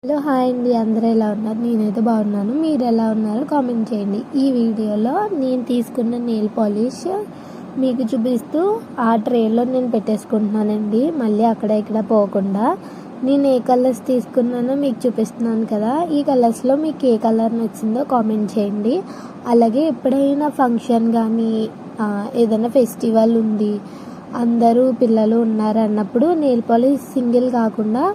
Hello hi అండి, అందరూ ఎలా ఉన్నారు? నేనైతే బాగున్నాను. మీరు ఎలా ఉన్నారో కామెంట్ చేయండి. ఈ వీడియోలో నేను తీసుకున్న నెయిల్ పాలిష్ మీకు చూపిస్తూ ఆ ట్రేలో నేను పెట్టేసుకుంటున్నానండి. మళ్ళీ అక్కడ ఇక్కడ పోకుండా నేను ఏ కలర్స్ తీసుకున్నానో మీకు చూపిస్తున్నాను కదా. ఈ కలర్స్లో మీకు ఏ కలర్ నచ్చిందో కామెంట్ చేయండి. అలాగే ఎప్పుడైనా ఫంక్షన్ కానీ ఏదైనా ఫెస్టివల్ ఉంది, అందరూ పిల్లలు ఉన్నారు అన్నప్పుడు నెయిల్ పాలిష్ సింగిల్ కాకుండా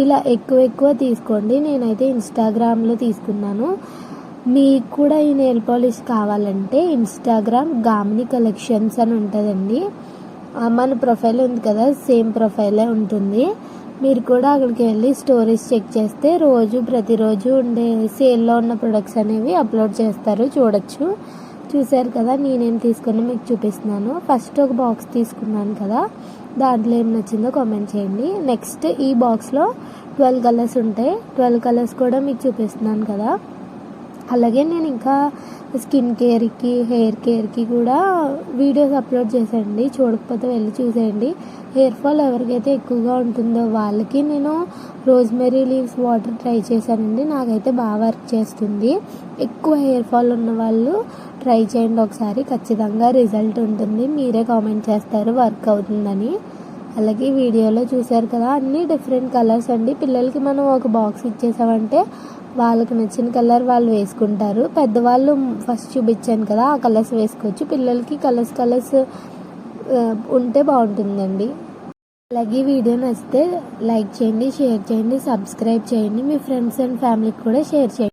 ఇలా ఎక్కువ తీసుకోండి. నేనైతే ఇన్స్టాగ్రామ్లో తీసుకున్నాను. మీకు కూడా ఈ నెయిల్ పాలిష్ కావాలంటే ఇన్స్టాగ్రామ్ గామిని కలెక్షన్స్ అని ఉంటుందండి. మన ప్రొఫైల్ ఉంది కదా, సేమ్ ప్రొఫైలే ఉంటుంది. మీరు కూడా అక్కడికి వెళ్ళి స్టోరీస్ చెక్ చేస్తే ప్రతిరోజు ఉండే సేల్లో ఉన్న ప్రొడక్ట్స్ అనేవి అప్లోడ్ చేస్తారు, చూడొచ్చు. చూసారు కదా, నేనేం తీసుకుని మీకు చూపిస్తున్నాను. ఫస్ట్ ఒక బాక్స్ తీసుకున్నాను కదా, దాంట్లో ఏం నచ్చిందో కామెంట్ చేయండి. నెక్స్ట్ ఈ బాక్స్లో 12 కలర్స్ ఉంటాయి. 12 కలర్స్ కూడా మీకు చూపిస్తున్నాను కదా. అలాగే నేను ఇంకా స్కిన్ కేర్కి, హెయిర్ కేర్కి కూడా వీడియోస్ అప్లోడ్ చేసేయండి. చూడకపోతే వెళ్ళి చూసేయండి. హెయిర్ ఫాల్ ఎవరికైతే ఎక్కువగా ఉంటుందో వాళ్ళకి నేను రోజ్మెరీ లీవ్స్ వాటర్ ట్రై చేశానండి. నాకైతే బాగా వర్క్ చేస్తుంది. ఎక్కువ హెయిర్ ఫాల్ ఉన్న వాళ్ళు ట్రై చేయండి ఒకసారి, ఖచ్చితంగా రిజల్ట్ ఉంటుంది. మీరే కామెంట్ చేస్తారు వర్క్ అవుతుందని. అలాగే వీడియోలో చూసారు కదా, అన్నీ డిఫరెంట్ కలర్స్ అండి. పిల్లలకి మనం ఒక బాక్స్ ఇచ్చేసామంటే వాళ్ళకి నచ్చిన కలర్ వాళ్ళు వేసుకుంటారు. పెద్దవాళ్ళు ఫస్ట్ చూపించాను కదా, ఆ కలర్స్ వేసుకోవచ్చు. పిల్లలకి కలర్స్ ఉంటే బాగుంటుందండి. అలాగే వీడియో నచ్చితే లైక్ చేయండి, షేర్ చేయండి, సబ్స్క్రైబ్ చేయండి. మీ ఫ్రెండ్స్ అండ్ ఫ్యామిలీకి కూడా షేర్ చేయండి.